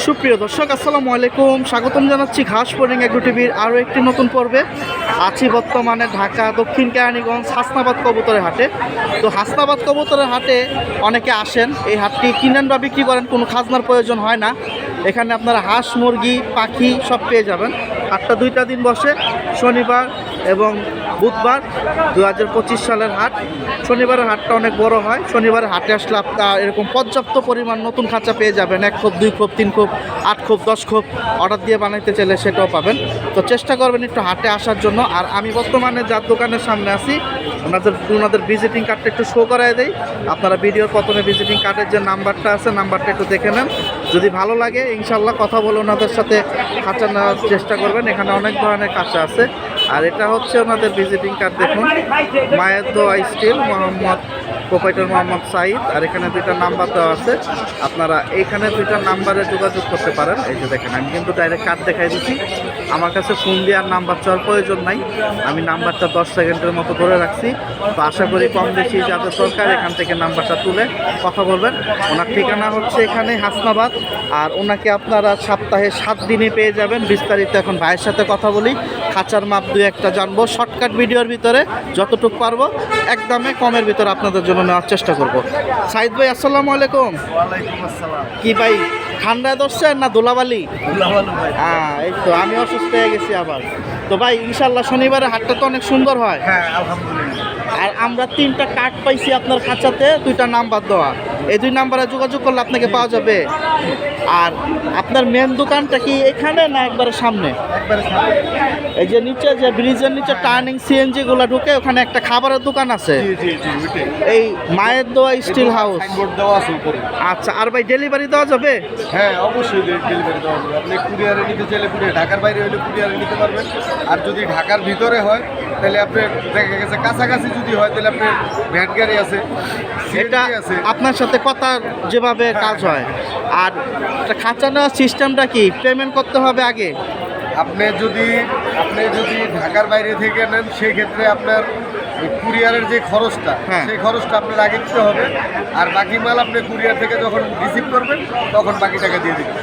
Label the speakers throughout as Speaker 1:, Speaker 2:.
Speaker 1: সুপ্রিয় দর্শক আসসালামু আলাইকুম, স্বাগতম জানাচ্ছি ঘাস ফড়িং এগ্রো টিভির আরও একটি নতুন পর্বে। আছি বর্তমানে ঢাকা দক্ষিণ কেরানীগঞ্জ হাসনাবাদ কবুতরের হাটে। তো হাসনাবাদ কবুতরের হাটে অনেকে আসেন, এই হাটটি কিনেন বা বিক্রি করেন, কোনো খাজনার প্রয়োজন হয় না। এখানে আপনারা হাঁস, মুরগি, পাখি সব পেয়ে যাবেন। হাটটা 2টা দিন বসে, শনিবার এবং বুধবার। 2025 সালের হাট। শনিবারের হাটটা অনেক বড় হয়। শনিবারের হাটে আসলে আপনার এরকম পর্যাপ্ত পরিমাণ নতুন খাঁচা পেয়ে যাবেন। 1 খোপ, 2 খোপ, 3 খোপ, 8 খোপ, 10 খোপ অর্ডার দিয়ে বানাইতে চাইলে সেটাও পাবেন। তো চেষ্টা করবেন একটু হাটে আসার জন্য। আর আমি বর্তমানে যার দোকানের সামনে আছি, ওনাদের ভিজিটিং কার্ডটা একটু শো করায় দেই। আপনারা ভিডিওর প্রথমে ভিজিটিং কার্ডের যে নাম্বারটা আছে, নাম্বারটা একটু দেখে নেন। যদি ভালো লাগে ইনশাল্লাহ কথা বলে ওনাদের সাথে খাঁচা নেওয়ার চেষ্টা করবেন। এখানে অনেক ধরনের খাঁচা আছে। আর এটা হচ্ছে ওনাদের ভিজিটিং কার্ড, দেখুন, মায়ের দোয়া স্টিল, মোহাম্মদ প্রোপাইটার মোহাম্মদ সাইদ। আর এখানে 2টা নাম্বার দেওয়া আছে, আপনারা এইখানে 2টা নাম্বারে যোগাযোগ করতে পারেন। এই যে দেখেন, আমি কিন্তু ডাইরেক্ট কার্ড দেখাই দিচ্ছি। আমার কাছে ফোন দেওয়ার নাম্বার চাওয়ার প্রয়োজন নাই, আমি নাম্বারটা 10 সেকেন্ডের মতো ধরে রাখছি। তো আশা করি কম বেশি যাদের দরকার এখান থেকে নাম্বারটা তুলে কথা বলবেন। ওনার ঠিকানা হচ্ছে এখানে হাসনাবাদ। আর ওনাকে আপনারা সপ্তাহে 7 দিনে পেয়ে যাবেন। বিস্তারিত এখন ভাইয়ের সাথে কথা বলি, খাঁচার মাপ 2-1টা জানবো শর্টকাট ভিডিওর ভিতরে, যতটুকু পারবো একদমে কমের ভিতরে আপনাদের জন্য নেওয়ার চেষ্টা করব। সাইদ ভাই আসসালামু আলাইকুম।
Speaker 2: ওয়ালাইকুম আসসালাম।
Speaker 1: কি ভাই ঠান্ডায় ধরছেন না ধুলাবালি?
Speaker 2: ভাই।
Speaker 1: হ্যাঁ, এই তো আমি অসুস্থ হয়ে গেছি আবার। তো ভাই ইনশাল্লাহ শনিবারে হাটটা তো অনেক সুন্দর হয়।
Speaker 2: হ্যাঁ, আলহামদুলিল্লাহ।
Speaker 1: আর আমরা 3টা কার্ড পাইছি আপনার খাঁচাতে, 2টা নাম্বার দেওয়া। এই 2 নাম্বারে যোগাযোগ করলে আপনাকে পাওয়া যাবে। আর আপনার মেন দোকানটা কি এখানে না একবারে সামনে?
Speaker 2: একবারে সামনে।
Speaker 1: এই যে নিচে, যে ব্রিজের নিচে টার্নিং সিএনজি গুলো ঢুকে, ওখানে একটা খাবারের দোকান আছে।
Speaker 2: জি ওইটাই।
Speaker 1: এই মায়ের দোয়া স্টিল হাউস।
Speaker 2: সাইনবোর্ড দেওয়া আছে উপরে।
Speaker 1: আচ্ছা, আর ভাই ডেলিভারি দেওয়া যাবে?
Speaker 2: হ্যাঁ, অবশ্যই ডেলিভারি দেওয়া যাবে। আপনি কুরিয়ারে নিতে চাইলে ঢাকার বাইরে হলে কুরিয়ারে নিতে পারবেন। আর যদি ঢাকার ভিতরে হয় তাহলে আপনার দেখা গেছে কাছাকাছি যদি হয় তাহলে আপনার ভ্যাট গাড়ি আছে,
Speaker 1: এটা
Speaker 2: সিএনজি আছে।
Speaker 1: আপনার সাথে কথা যেভাবে কাজ হয়। আর খাঁচা নেওয়ার সিস্টেমটা কি, পেমেন্ট করতে হবে আগে?
Speaker 2: আপনি যদি ঢাকার বাইরে থেকে নেন সেই ক্ষেত্রে আপনার কুরিয়ারের যে খরচটা,
Speaker 1: হ্যাঁ,
Speaker 2: সেই খরচটা আপনার আগে দিতে হবে। আর বাকি মাল আপনি কুরিয়ার থেকে যখন রিসিভ করবেন তখন বাকি টাকা দিয়ে দিবেন।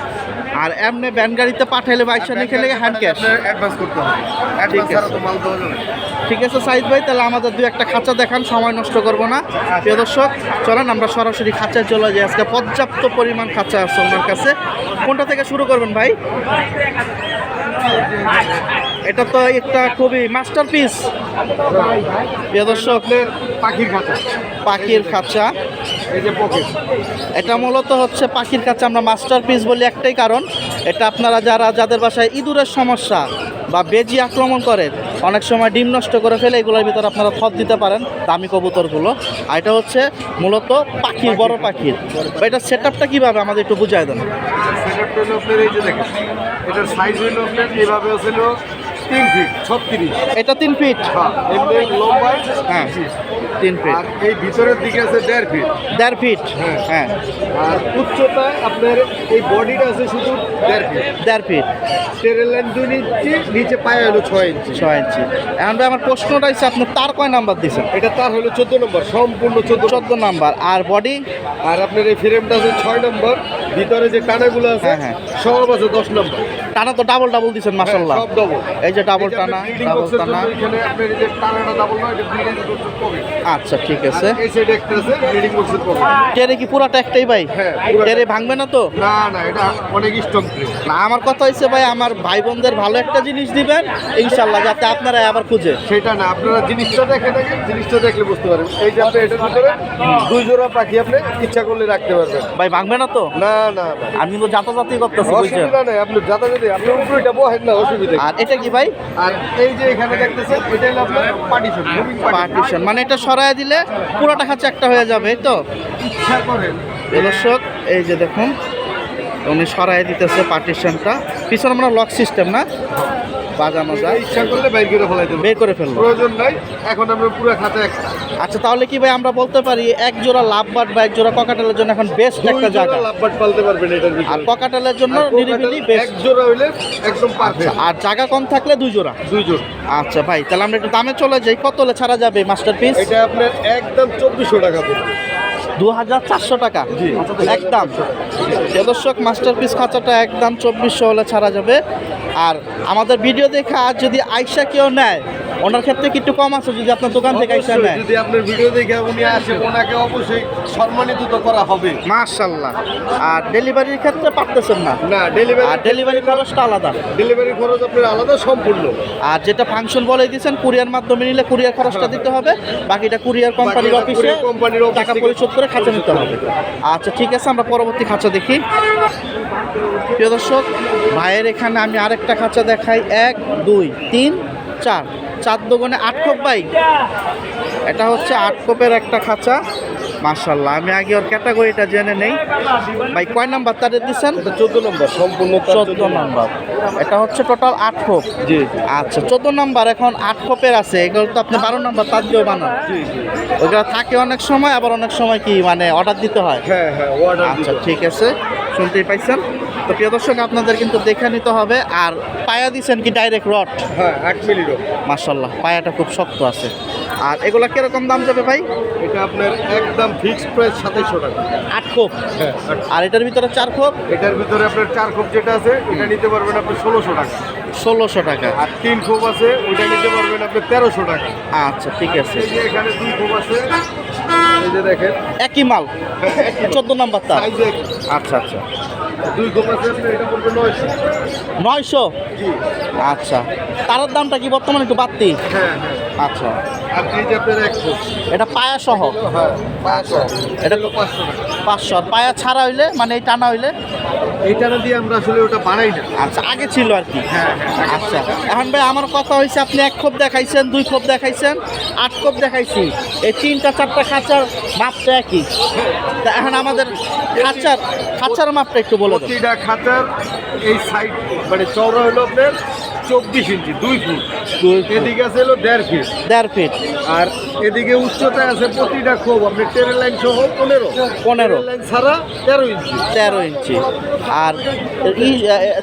Speaker 1: আর এমনি ভ্যান গাড়িতে পাঠাইলে বা ইচ্ছা নিয়ে হ্যান্ড ক্যাশ
Speaker 2: অ্যাডভান্স করতে হবে। অ্যাডভান্স ছাড়া তো মাল দেওয়া যাবে না।
Speaker 1: ঠিক আছে সাইদ ভাই, তাহলে আমাদের 2-1টা খাঁচা দেখান, সময় নষ্ট করবো না। প্রিয় দর্শক চলেন আমরা সরাসরি খাঁচায় চলে যাই। আজকে পর্যাপ্ত পরিমাণ খাঁচা আছে ওনার কাছে। কোনটা থেকে শুরু করবেন ভাই? এটা তো একটা খুবই মাস্টারপিস। প্রিয় দর্শক,
Speaker 2: পাখির খাঁচা।
Speaker 1: পাখির খাঁচা,
Speaker 2: এই যে পকেট,
Speaker 1: এটা মূলত হচ্ছে পাখির খাঁচা। আমরা মাস্টারপিস বলি একটাই কারণ, এটা আপনারা যাদের বাসায় ইঁদুরের সমস্যা বা বেজি আক্রমণ করে, অনেক সময় ডিম নষ্ট করে ফেলে, এগুলোর ভিতরে আপনারা থপ দিতে পারেন দামি কবুতরগুলো। আর এটা হচ্ছে মূলত পাখির, বড় পাখির। এটা সেট আপটা কীভাবে আমাদের একটু বুঝাই দেন।
Speaker 2: সেটআপটা হলো আপনার এই যে দেখেন, এটার সাইজ হলো আপনার এইভাবে ছিল 3 ফিট 36।
Speaker 1: এটা 3 ফিট।
Speaker 2: হ্যাঁ, এমনি লম্বা।
Speaker 1: হ্যাঁ, 3 ফিট।
Speaker 2: আর এই ভিতরের দিকে আছে 1.5 ফিট।
Speaker 1: 1.5 ফিট। হ্যাঁ।
Speaker 2: আর উচ্চতা আপনার এই বডিটা আছে শুধু 1.5 ফিট।
Speaker 1: 1.5 ফিট।
Speaker 2: টেরেল লাইন 2 ইঞ্চি, নিচে পায়ে হলো 6 ইঞ্চি।
Speaker 1: 6 ইঞ্চি। এখন ভাই আমার প্রশ্নটা হচ্ছে, আপনি তার কয় নাম্বার দিয়েছেন?
Speaker 2: এটা তার হলো 14 নম্বর, সম্পূর্ণ
Speaker 1: 14 নাম্বার। আর বডি?
Speaker 2: আর আপনার এই ফ্রেমটা আছে 6 নম্বর। ভিতরে যে টানাগুলো আছে
Speaker 1: হ্যাঁ,
Speaker 2: সব আছে 10 নম্বর।
Speaker 1: টানা তো ডাবল দিয়েছেন মাশাআল্লাহ।
Speaker 2: সব ডাবল।
Speaker 1: এই যে ডাবল টানা, ডাবল টানা।
Speaker 2: এখানে আপনার এই যে টানাটা ডাবল নয়, এটা ব্লিডিং বক্সের পকেট।
Speaker 1: আচ্ছা, ঠিক আছে।
Speaker 2: এই সাইডে একটা আছে ব্লিডিং বক্সের পকেট।
Speaker 1: টেরে কি পুরাটা একটাই ভাই?
Speaker 2: হ্যাঁ, পুরাটা।
Speaker 1: টেরে ভাঙবে না তো?
Speaker 2: না, এটা অনেক স্ট্রং।
Speaker 1: না, আমার কথা হচ্ছে ভাই, আমার ভাই বোনদের ভালো একটা জিনিস দিবেন ইনশাল্লাহ, যাতে আপনারা আবার খুঁজে।
Speaker 2: সেটা না, আপনারা জিনিসটা দেখেন, জিনিসটা দেখলে বুঝতে পারবেন। এই যে আপনি এটার ভিতরে 2 জোড়া পাখি আপনি ইচ্ছা করলে রাখতে পারবেন।
Speaker 1: ভাই ভাঙবে না তো?
Speaker 2: না,
Speaker 1: আমি কিন্তু যাতাযাতি করতেছি, বুঝছেন?
Speaker 2: অসুবিধা নেই। আপনি যাতায়াতে আপনি উপরেটা বহেন না, অসুবিধা।
Speaker 1: আর এটা কি ভাই?
Speaker 2: আর এই যে এখানে দেখতেছেন, এটা হলো আপনার পার্টিশন, মুভিং
Speaker 1: পার্টিশন। মানে এটা সরায় দিলে পুরোটা খাঁচা একটা হয়ে যাবে, এই তো?
Speaker 2: ইচ্ছা করেন।
Speaker 1: দর্শক এই যে দেখুন, উনি সরাই দিতেছে পার্টিশনটা। পিছনে মানে লক সিস্টেম না, বাজানো যায়।
Speaker 2: ইচ্ছা করলে বের করে ফেলাইতে
Speaker 1: বের করে ফেলবো,
Speaker 2: প্রয়োজন নাই। এখন আমরা পুরো খাতা একটা।
Speaker 1: আচ্ছা, তাহলে কি ভাই আমরা বলতে পারি এক জোড়া লাভবার্ড বা এক জোড়া ককাটেলের জন্য এখন বেস্ট একটা জায়গা?
Speaker 2: লাভবার্ড পালতে পারবেন এটার ভিতরে।
Speaker 1: আর ককাটেলের জন্য নিরিবিলি
Speaker 2: এক
Speaker 1: বেস্ট।
Speaker 2: জোড়া হইলে একদম পারফেক্ট।
Speaker 1: আর জায়গা কম থাকলে 2 জোড়া।
Speaker 2: 2 জোড়া।
Speaker 1: আচ্ছা ভাই, তাহলে আমরা একটু দামে চলে যাই। কত হলে ছাড়া যাবে মাস্টারপিস?
Speaker 2: এটা আপনার একদম 2400 টাকা পড়বে।
Speaker 1: 2400 টাকা
Speaker 2: জি।
Speaker 1: একদম। প্রিয় দর্শক মাস্টারপিস খাঁচাটা একদম 2400 হলে ছাড়া যাবে। আর আমাদের ভিডিও দেখে আর যদি আইসা কেউ নেয় ওনার ক্ষেত্রে কি একটু কম আছে যদি আপনার দোকান থেকে আইসা
Speaker 2: অবশ্যই,
Speaker 1: নেয়?
Speaker 2: যদি আপনার ভিডিও দেখে উনি আসে ওনাকে অবশ্যই সম্মানিত তো করা হবে।
Speaker 1: মাশাআল্লাহ। আর ডেলিভারির ক্ষেত্রে পারতেছেন না?
Speaker 2: না
Speaker 1: আর
Speaker 2: ডেলিভারি
Speaker 1: ডেলিভারি খরচটা আলাদা।
Speaker 2: ডেলিভারি খরচ আপনার আলাদা সম্পূর্ণ।
Speaker 1: আর যেটা ফাংশন বলে দিয়েছেন কুরিয়ার মাধ্যমে নিলে কুরিয়ার খরচটা দিতে হবে, বাকিটা কুরিয়ার কোম্পানির
Speaker 2: বাকিটা
Speaker 1: অফিসে
Speaker 2: courier কোম্পানির অফিস
Speaker 1: টাকা
Speaker 2: থেকে-
Speaker 1: পরিশোধ করে খাঁচা নিতে হবে। আচ্ছা ঠিক আছে, আমরা পরবর্তী খাঁচা দেখি। প্রিয় দর্শক ভাইয়ের এখানে আমি আরেকটা খাঁচা দেখাই। 1 2 3 4 4 দোকানে 8 খোপ ভাই। এটা হচ্ছে 8 খোপের একটা খাঁচা। মাশাআল্লাহ, আমি আগে ওর ক্যাটাগরিটা জেনে নেই। ভাই কয় নাম্বার তাদের দিচ্ছেন?
Speaker 2: এটা 14 নম্বর সম্পূর্ণ তার
Speaker 1: 14 নাম্বার। এটা হচ্ছে টোটাল 8 খোপ।
Speaker 2: জি
Speaker 1: আচ্ছা 14 নাম্বার। এখন 8 খোপের আছে, এগুলো তো আপনি 12 নাম্বার তার দিয়েও বানান।
Speaker 2: জি জি।
Speaker 1: ওইগুলো থাকে অনেক সময়, আবার অনেক সময় কি মানে অর্ডার দিতে হয়।
Speaker 2: হ্যাঁ হ্যাঁ অর্ডার
Speaker 1: আচ্ছা ঠিক আছে, শুনতেই পাইছেন। তো প্রিয় দর্শক আপনাদের কিন্তু দেখে নিতে হবে। আর পায়া দিচ্ছেন কি ডাইরেক্ট রড?
Speaker 2: হ্যাঁ 8 মিলি রড।
Speaker 1: মাশাআল্লাহ, পায়াটা খুব শক্ত আছে। আর এগুলা কিরকম দাম যাবে ভাই?
Speaker 2: এটা আপনার একদম ফিক্সড প্রাইস 2700 টাকা।
Speaker 1: 8 খোপ।
Speaker 2: হ্যাঁ
Speaker 1: আর এটার ভিতরে 4 খোপ
Speaker 2: এটার ভিতরে আপনার 4 খোপ যেটা আছে এটা নিতে পারবেন আপনি 1600 টাকা।
Speaker 1: 1600 টাকা।
Speaker 2: আর 3 খোপ আছে ওইটা নিতে পারবেন আপনি 1300 টাকা।
Speaker 1: আচ্ছা ঠিক আছে,
Speaker 2: এই যে এখানে 2 খোপ আছে, এই যে দেখেন
Speaker 1: একই মাল 14 নাম্বার তার।
Speaker 2: সাইজে
Speaker 1: আচ্ছা আচ্ছা
Speaker 2: 2 খোপ আছে আপনি এটা পড়বে 900।
Speaker 1: 900।
Speaker 2: জি
Speaker 1: আচ্ছা, তারের দামটা কি বর্তমানে একটু বাড়তি?
Speaker 2: হ্যাঁ হ্যাঁ।
Speaker 1: আচ্ছা,
Speaker 2: আর এই যে আপনার 1 খোপ।
Speaker 1: এটা পায়া সহ
Speaker 2: হ্যাঁ 500।
Speaker 1: এটা
Speaker 2: এটা হলো 500 টাকা।
Speaker 1: 500। আর পায়া ছাড়া হইলে মানে এই টানা হইলে?
Speaker 2: এইটা না দিয়ে আমরা আসলে ওটা বানাই না।
Speaker 1: আচ্ছা, আগে ছিল আর কি।
Speaker 2: হ্যাঁ হ্যাঁ
Speaker 1: আচ্ছা, এখন ভাই আমার কথা হয়েছে আপনি 1 খোপ দেখাইছেন, 2 খোপ দেখাইছেন, 8 খোপ দেখাইছি। এই 3টা 4টা খাঁচার মাপটা একই। তা এখন আমাদের খাঁচার মাপটা একটু বলে দেন।
Speaker 2: প্রতিটা খাঁচার এই সাইড মানে চওড়া হলো আপনার 24 ইঞ্চি 2 ফুট। এদিকে আছে হলো 1.5 ফিট।
Speaker 1: 1.5 ফিট।
Speaker 2: আর এদিকে উচ্চতা আছে প্রতিটা খোপ আপনার 10 লাইন সহ 15
Speaker 1: 15
Speaker 2: লাইন ছাড়া 13 ইঞ্চি।
Speaker 1: 13 ইঞ্চি। আর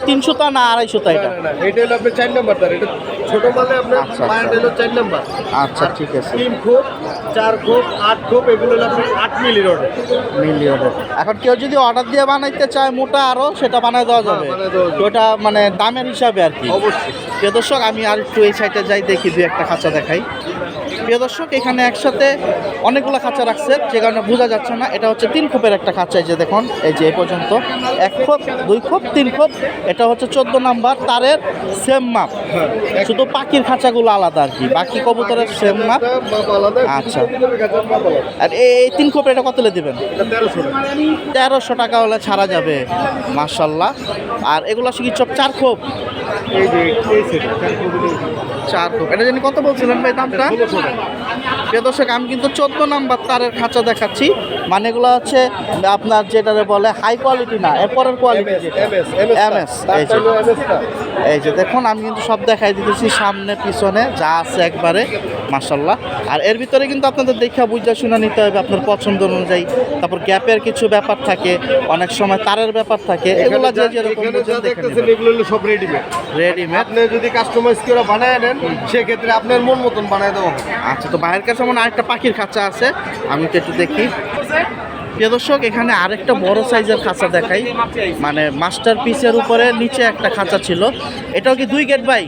Speaker 1: 300 তা না 250 তা এটা?
Speaker 2: না, এটা হলো আপনার 4 নাম্বার তার। এটা ছোট মালে আপনার
Speaker 1: আচ্ছা,
Speaker 2: পায়ের হলো 4 নাম্বার।
Speaker 1: আচ্ছা ঠিক আছে,
Speaker 2: 3 খোপ 4 খোপ 8 খোপ এগুলো হলো আপনার 8 মিলি রড।
Speaker 1: মিলিয়নের। এখন কেউ যদি অর্ডার দিয়ে বানাইতে চায় মোটা আরো, সেটা বানায় দেওয়া যাবে।
Speaker 2: বানায় দেওয়া যাবে।
Speaker 1: তো ওটা মানে দামের হিসাবে আর কি।
Speaker 2: অবশ্যই।
Speaker 1: প্রিয় দর্শক আমি আর একটু এই সাইডে যাই, দেখি 2-1টা খাঁচা দেখাই। প্রিয় দর্শক এখানে একসাথে অনেকগুলো খাঁচা রাখছে, যে কারণে বোঝা যাচ্ছে না। এটা হচ্ছে 3 খোপের একটা খাঁচা। এই যে দেখুন, এই যে এই পর্যন্ত 1 খোপ 2 খোপ 3 খোপ। এটা হচ্ছে 14 নাম্বার তারের সেম মাপ, শুধু পাখির খাঁচাগুলো আলাদা আর কি, বাকি কবুতরের সেম মাপ।
Speaker 2: মাপ আলাদা।
Speaker 1: আচ্ছা।
Speaker 2: কবুতরের খাঁচার মাপ আলাদা।
Speaker 1: আর এই 3 খোপের এটা কতলে দিবেন?
Speaker 2: এটা 1300 টাকা।
Speaker 1: 1300 টাকা হলে ছাড়া যাবে। মাশাল্লাহ। আর এগুলো কি সব 4 খোপ?
Speaker 2: এই যে এই সেট
Speaker 1: 4 খোপ। এটা জানি কত বলছিলেন ভাই দামটা?
Speaker 2: 1600 টাকা।
Speaker 1: প্রিয় দর্শক আমি কিন্তু 14 নাম্বার তারের খাঁচা দেখাচ্ছি। মানে এগুলো হচ্ছে আপনার যেটারে বলে হাই কোয়ালিটি না, এরপরের কোয়ালিটি যেটা MS। এই যে দেখুন, আমি কিন্তু সব দেখাই দিতেছি সামনে পিছনে যা আছে একবারে। মাশাল্লাহ। আর এর ভিতরে কিন্তু আপনাদের দেখা বুঝা শুনে নিতে হবে আপনার পছন্দ অনুযায়ী। তারপর গ্যাপের কিছু ব্যাপার থাকে, অনেক সময় তারের ব্যাপার থাকে, এগুলো যে যেরকম বুঝেন দেখে নেবেন।
Speaker 2: এগুলো হলো সব রেডিমেড।
Speaker 1: রেডিমেড।
Speaker 2: আপনি যদি কাস্টমাইজ করে বানায় নেন সেক্ষেত্রে আপনার মন মতন বানায় দেওয়া হবে।
Speaker 1: আচ্ছা, তো বাইরের কাছে মনে হয় আরেকটা পাখির খাঁচা আছে, আমি তো একটু দেখি। প্রিয় দর্শক এখানে আরেকটা বড় সাইজের খাঁচা দেখাই, মানে মাস্টার পিসের উপরে নিচে একটা খাঁচা ছিল। এটাও কি 2 গেট ভাই?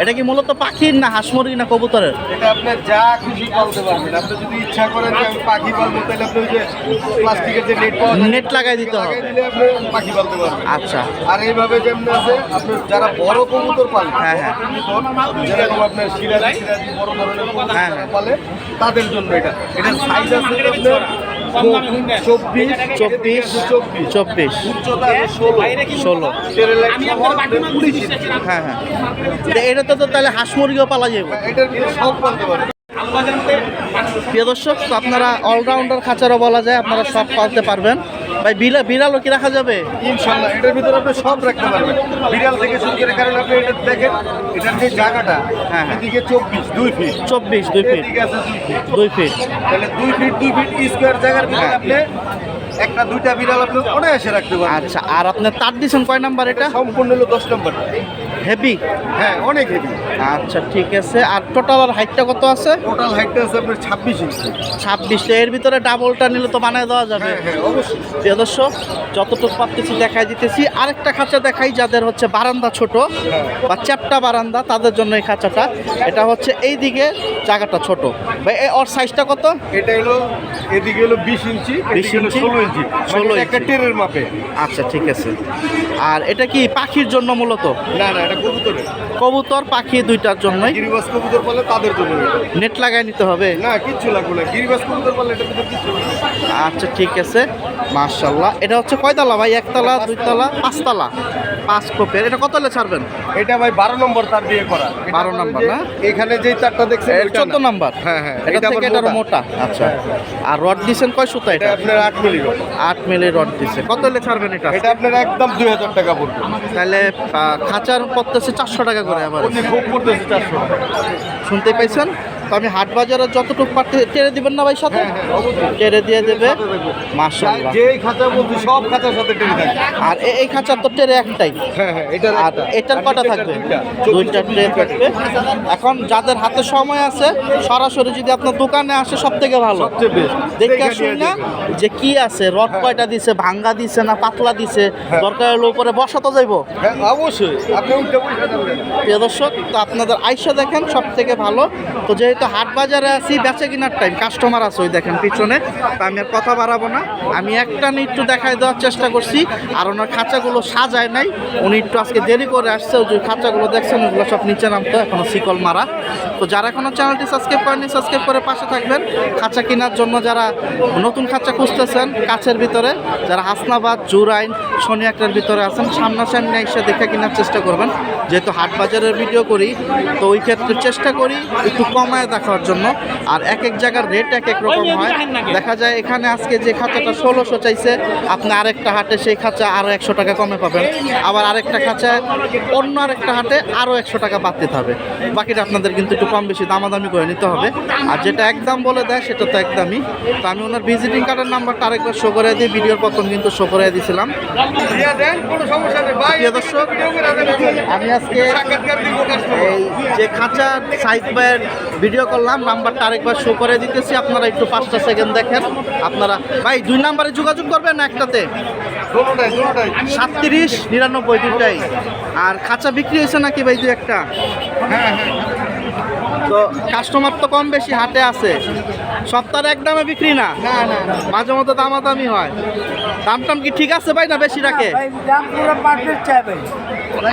Speaker 1: এটা কি মূলত পাখির না হাঁস মুরগি না কবুতরের?
Speaker 2: এটা আপনি যা খুশি পালতে পারবেন। আপনি যদি ইচ্ছা করেন যে আমি পাখি পালবো তাহলে আপনি ওই যে প্লাস্টিকের যে নেট পাওয়া যায়
Speaker 1: নেট লাগাই দিতে হবে।
Speaker 2: লাগাই দিলে আপনি পাখি পালতে পারবেন।
Speaker 1: আচ্ছা
Speaker 2: আর এইভাবে যেমন আছে আপনি যারা বড় কবুতর পালেন,
Speaker 1: হ্যাঁ, হ্যাঁ।
Speaker 2: যেরকম আপনার সিরাজি বড় ধরনের কবুতর
Speaker 1: হ্যাঁ,
Speaker 2: যারা
Speaker 1: হ্যাঁ।
Speaker 2: পালে তাদের জন্য এটা সাইজ আছে আপনার 24
Speaker 1: 24
Speaker 2: উচ্চতা আছে 16
Speaker 1: হ্যাঁ হ্যাঁ। তো এটাতে তো তাহলে হাঁস মুরগিও পালা যাবে।
Speaker 2: এটার কিন্তু সব পালতে পারবেন।
Speaker 1: প্রিয় দর্শক, তো আপনারা অলরাউন্ডার খাঁচারও বলা যায়, আপনারা সব পালতে পারবেন। ভাই বিড়ালও কি রাখা যাবে?
Speaker 2: ইনশাল্লাহ এটার ভিতরে আপনি সব রাখতে পারবেন, বিড়াল থেকে শুরু করে। কারণ আপনি এটা দেখেন, এটার যে জায়গাটা
Speaker 1: হ্যাঁ।
Speaker 2: এদিকে 2 ফিট
Speaker 1: 24 2 ফিট
Speaker 2: এদিকে আছে 2 ফিট।
Speaker 1: 2 ফিট।
Speaker 2: তাহলে 2 ফিট স্কোয়ার জায়গার ভিতরে
Speaker 1: হ্যাঁ।
Speaker 2: আপনি একটা 2টা বিড়াল আপনি অনায়াসে রাখতে পারবেন।
Speaker 1: আচ্ছা, আর আপনার তার দিচ্ছেন কয় নাম্বার এটা?
Speaker 2: সম্পূর্ণ হলো 10 নম্বর।
Speaker 1: হেভি।
Speaker 2: হ্যাঁ অনেক হেভি।
Speaker 1: আচ্ছা ঠিক আছে। আর টোটাল আর হাইটটা কত আছে?
Speaker 2: টোটাল হাইটটা আছে আপনার 26 ইঞ্চি।
Speaker 1: 26। এর ভিতরে ডাবলটা নিলে তো বানায় দেওয়া যাবে।
Speaker 2: হ্যাঁ হ্যাঁ অবশ্যই।
Speaker 1: প্রিয় দর্শক, যতটুকু পারতেছি দেখাই দিতেছি। আরেকটা খাঁচা দেখাই, যাদের হচ্ছে বারান্দা ছোট বা চ্যাপ্টা বারান্দা তাদের জন্য এই খাঁচাটা। এটা হচ্ছে এই দিকে জায়গাটা ছোট। ভাই ওর সাইজটা কত?
Speaker 2: এটা হলো এদিকে হলো 20 ইঞ্চি,
Speaker 1: 20
Speaker 2: এদিকে হলো
Speaker 1: ইঞ্চি,
Speaker 2: 16 ইঞ্চি,
Speaker 1: 16
Speaker 2: মানে একটা
Speaker 1: ইঞ্চি।
Speaker 2: টেরের মাপে।
Speaker 1: আচ্ছা ঠিক আছে। আর এটা কি পাখির জন্য মূলত?
Speaker 2: না না, এটা কবুতরের।
Speaker 1: কবুতর পাখি দুইটার জন্যই।
Speaker 2: গিরিবাজ কবুতর পালে তাদের জন্য এটা।
Speaker 1: নেট লাগাই নিতে হবে?
Speaker 2: না কিচ্ছু লাগবে না, গিরিবাজ কবুতর পালে এটার ভিতর কিচ্ছু লাগবে না।
Speaker 1: আচ্ছা ঠিক আছে, মাশাআল্লাহ। এটা হচ্ছে কয়তলা ভাই? একতলা, দুইতলা, পাঁচতলা? 5 কোপের। এটা কত হলে ছাড়বেন?
Speaker 2: এটা ভাই 12 নম্বর তার দিয়ে করা।
Speaker 1: 12 নম্বর না?
Speaker 2: এখানে যেই তারটা দেখছেন
Speaker 1: এর 14 নাম্বার।
Speaker 2: হ্যাঁ হ্যাঁ,
Speaker 1: এটা থেকে
Speaker 2: আবার
Speaker 1: এটা মোটা। আচ্ছা। আর রড দিছেন কয় সুতা
Speaker 2: এটা
Speaker 1: এটা?
Speaker 2: আপনার 8 মিলি রড।
Speaker 1: 8 মিলি রড দিছে। কত হলে ছাড়বেন এটা?
Speaker 2: এটা আপনার একদম 2000 টাকা পড়বে।
Speaker 1: তাহলে খাঁচার পড়তেছে 400 টাকা করে আবার।
Speaker 2: প্রতি খুব পড়তেছে 400 টাকা।
Speaker 1: শুনতে পাইছেন? তো আমি হাট বাজারে যতটুকু পারতে টেরে দিবেন না ভাই সাথে?
Speaker 2: হ্যাঁ হ্যাঁ অবশ্যই।
Speaker 1: টেরে দিয়ে দেবে। মাশাআল্লাহ।
Speaker 2: যেই খাঁচা বলছি সব খাঁচার সাথে টেনে থাকে।
Speaker 1: আর এই খাঁচার তো টেরে একটাই।
Speaker 2: হ্যাঁ হ্যাঁ, এটা
Speaker 1: আর এটার কটা থাকবে? দুইটা ট্রে থাকবে। এখন যাদের হাতে সময় আছে সরাসরি যদি আপনার দোকানে আসে সব থেকে ভালো।
Speaker 2: সবচেয়ে বেস্ট।
Speaker 1: দেখে আসুন না যে কি আছে, রড কয়টা দিছে, ভাঙ্গা দিছে না পাতলা দিছে, দরকার হলে উপরে বসাতে যাইবো।
Speaker 2: হ্যাঁ অবশ্যই, আপনি উল্টে বসে যাবেন।
Speaker 1: প্রিয় দর্শক, তো আপনাদের আইসা দেখেন সব থেকে ভালো। তো যেহেতু হাট বাজারে আছি, বেচে কিনার টাইম, কাস্টমার আছে ওই দেখেন পিছনে, তো আমি আর কথা বাড়াবো না। আমি একটা একটু দেখাই দেওয়ার চেষ্টা করছি। আর ওনার খাঁচাগুলো সাজায় নাই, উনি একটু আজকে দেরি করে আসছে। ওই যে খাঁচাগুলো দেখছেন ওগুলো সব নিচে নামতো, এখনো শিকল মারা। তো যারা এখনো চ্যানেলটি সাবস্ক্রাইব করেনি, সাবস্ক্রাইব করে পাশে থাকবেন। খাঁচা কেনার জন্য যারা নতুন খাঁচা খুঁজতেছেন কাছের ভিতরে, যারা হাসনাবাদ, জুরাইন, শনিয়াকড়ার ভিতরে আছেন, সামনাসামনি এসে দেখে কেনার চেষ্টা করবেন। যেহেতু হাট বাজারের ভিডিও করি, তো ওই ক্ষেত্রে চেষ্টা করি একটু কমায় দেখার জন্য। আর এক এক জায়গার রেট এক এক রকম হয়। দেখা যায় এখানে আজকে যে খাঁচাটা 1600 চাইছে, আপনি আরেকটা হাটে সেই খাঁচা আরও 100 টাকা কমে পাবেন। আবার আরেকটা খাঁচায় অন্য আরেকটা হাটে আরও 100 টাকা বাদ দিতে হবে। বাকিটা আপনাদের কিন্তু একটু কম বেশি দামাদামি করে নিতে হবে। আর যেটা একদম বলে দেয় সেটা তো একদমই। তো আমি ওনার ভিজিটিং কার্ডের নাম্বারটা আরেকবার শো করে দিই, ভিডিওর প্রথম কিন্তু শো করে দিয়েছিলাম।
Speaker 2: দিয়া দেন, কোনো সমস্যা নেই ভাই।
Speaker 1: প্রিয় দর্শক, আমি আজকে
Speaker 2: সাক্ষাৎকার দিব কাস্টমার।
Speaker 1: এই যে খাঁচার সাইড বাইয়ের ভিডিও করলাম, নাম্বারটা আরেকবার শো করে দিতেছি, আপনারা একটু 5টা সেকেন্ড দেখেন। আপনারা ভাই 2 নাম্বারে যোগাযোগ করবেন না একটাতে?
Speaker 2: দুটোটাই
Speaker 1: 37 99 দুটাই। আর খাঁচা বিক্রি হয়েছে নাকি ভাই 2-1টা?
Speaker 2: হ্যাঁ হ্যাঁ।
Speaker 1: তো কাস্টমার তো কম বেশি হাটে আছে, সপ্তাহে এক দামে বিক্রি না,
Speaker 2: না না না
Speaker 1: মাঝে মধ্যে দামাদামি হয়। দাম টাম কি ঠিক আছে ভাই না বেশি রাখে?
Speaker 3: ভাই দাম পুরো পারফেক্ট চাই ভাই।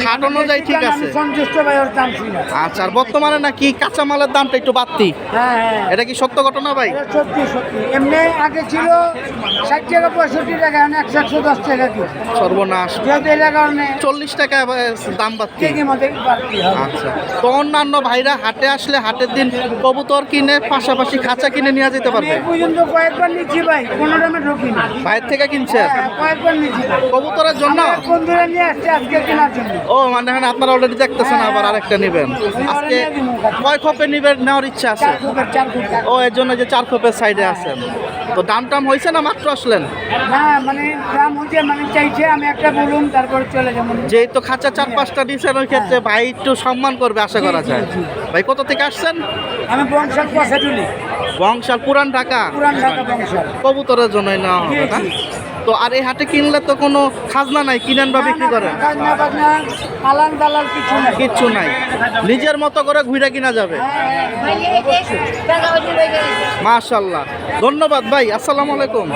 Speaker 1: হাট অনুযায়ী ঠিক আছে।
Speaker 3: আমি সন্তুষ্ট ভাই, ওর দাম শুনে।
Speaker 1: আচ্ছা, আর বর্তমানে নাকি কাঁচামালের দামটা একটু বাড়তি,
Speaker 3: হ্যাঁ হ্যাঁ,
Speaker 1: এটা কি সত্য ঘটনা ভাই?
Speaker 3: এটা সত্যি সত্যি। এমনি আগে ছিল 60 টাকা 65 টাকা, এখন 110 টাকা কেজি।
Speaker 1: সর্বনাশ,
Speaker 3: যেহেতু এটার কারণে
Speaker 1: 40 টাকা দাম বাড়তি।
Speaker 3: কেজি মধ্যে বাড়তি হবে।
Speaker 1: আচ্ছা, তো অন্যান্য ভাইরা হাটে আসলে হাটের দিন কবুতর কিনে পাশাপাশি খাঁচা কিনে নিয়ে যেতে
Speaker 3: আমি
Speaker 1: পারবে?
Speaker 3: এই পর্যন্ত কয়েকবার নিচ্ছি ভাই, কোনো দামে ঢুকি না।
Speaker 1: ভাইয়ের থেকে কিনছেন
Speaker 3: হ্যাঁ, কয়েকবার নিচ্ছি ভাই।
Speaker 1: কবুতরের জন্য?
Speaker 3: আমার বন্ধুরা নিয়ে আসছে আজকে কেনার জন্য।
Speaker 1: ও মানে এখন আপনারা অলরেডি দেখতেছেন আবার আরেকটা নেবেন আজকে। কয় খোপে নিবেন নেওয়ার ইচ্ছা আছে?
Speaker 3: 4 ফুটের 4 ফুট।
Speaker 1: ও এর জন্য যে 4 খোপের সাইডে আছেন। তো দাম টাম হয়েছে না মাত্র আসলেন?
Speaker 3: না মানে দাম হচ্ছে, মানে চাইছে আমি একটা বলুন তারপরে চলে যাবো।
Speaker 1: যেহেতু খাঁচা 4-5টা দিয়েছেন, ওই ক্ষেত্রে ভাই একটু সম্মান করবে আশা করা যায়। ভাই কোথা থেকে আসছেন?
Speaker 3: আমি বংশাল পয়সাটুলি,
Speaker 1: বংশাল, পুরান ঢাকা।
Speaker 3: পুরান ঢাকা বংশাল।
Speaker 1: কবুতরের জন্যই নেওয়া হবে না? তো আর এই হাটে কিনলে তো কোনো খাজনা নাই, কিনেন বা বিক্রি করেন?
Speaker 3: খাজনা বাজনা আলান দালাল কিছু নাই।
Speaker 1: কিচ্ছু নাই, নিজের মতো করে ঘুরে কিনা যাবে। মাশাআল্লাহ, ধন্যবাদ ভাই, আসসালামু আলাইকুম।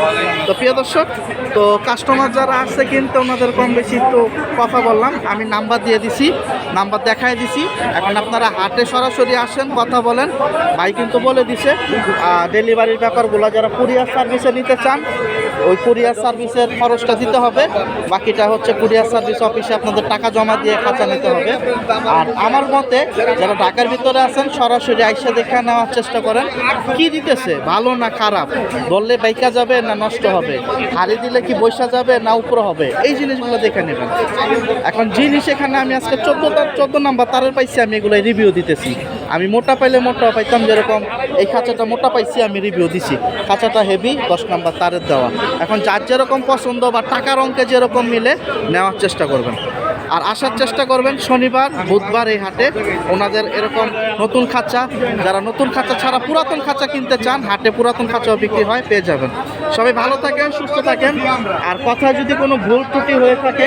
Speaker 1: তো প্রিয় দর্শক, তো কাস্টমার যারা আসছে কিনতে, ওনাদের কম বেশি একটু কথা বললাম। আমি নাম্বার দিয়ে দিছি, নাম্বার দেখাই দিছি। এখন আপনারা হাটে সরাসরি আসেন, কথা বলেন। ভাই কিন্তু বলে দিছে ডেলিভারির ব্যাপারগুলো, যারা কুরিয়ার সার্ভিসে নিতে চান ওই কুরিয়ার সার্ভিসের খরচটা দিতে হবে। বাকিটা হচ্ছে কুরিয়ার সার্ভিস অফিসে আপনাদের টাকা জমা দিয়ে খাঁচা নিতে হবে। আর আমার মতে যারা ঢাকার ভিতরে আছেন সরাসরি আইসা দেখে নেওয়ার চেষ্টা করেন কি দিতেছে, ভালো না খারাপ, বললে বাইকা যাবে না নষ্ট হবে, হারি দিলে কি বৈশা যাবে না উপরে হবে, এই জিনিসগুলো দেখে নেবেন। এখন জিনিস এখানে আমি আজকে 14 নাম্বার তারের পাইছি, আমি এগুলো রিভিউ দিতেছি। আমি মোটা পাইলে মোটা পাইতাম, যেরকম এই খাঁচাটা মোটা পাইছি আমি রিভিউ দিছি। খাঁচাটা হেভি, 10 নাম্বার তারের দেওয়া। এখন যার যেরকম পছন্দ বা টাকার অঙ্কে যেরকম মিলে নেওয়ার চেষ্টা করবেন। আর আসার চেষ্টা করবেন শনিবার বুধবার এই হাটে। ওনাদের এরকম নতুন খাঁচা, যারা নতুন খাঁচা ছাড়া পুরাতন খাঁচা কিনতে চান, হাটে পুরাতন খাঁচাও বিক্রি হয়, পেয়ে যাবেন। সবাই ভালো থাকেন, সুস্থ থাকেন। আর কথায় যদি কোনো ভুল ত্রুটি হয়ে থাকে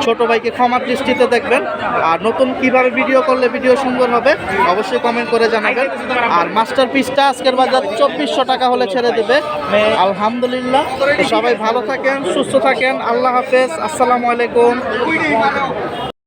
Speaker 1: ছোট ভাইকে ক্ষমার দৃষ্টিতে দেখবেন। আর নতুন কিভাবে ভিডিও করলে ভিডিও সুন্দর হবে অবশ্যই কমেন্ট করে জানাবেন। আর মাস্টার পিসটা আজকের বাজার 2400 টাকা হলে ছেড়ে দেবে আলহামদুলিল্লাহ। তো সবাই ভালো থাকেন, সুস্থ থাকেন, আল্লাহ হাফেজ, আসসালামু আলাইকুম।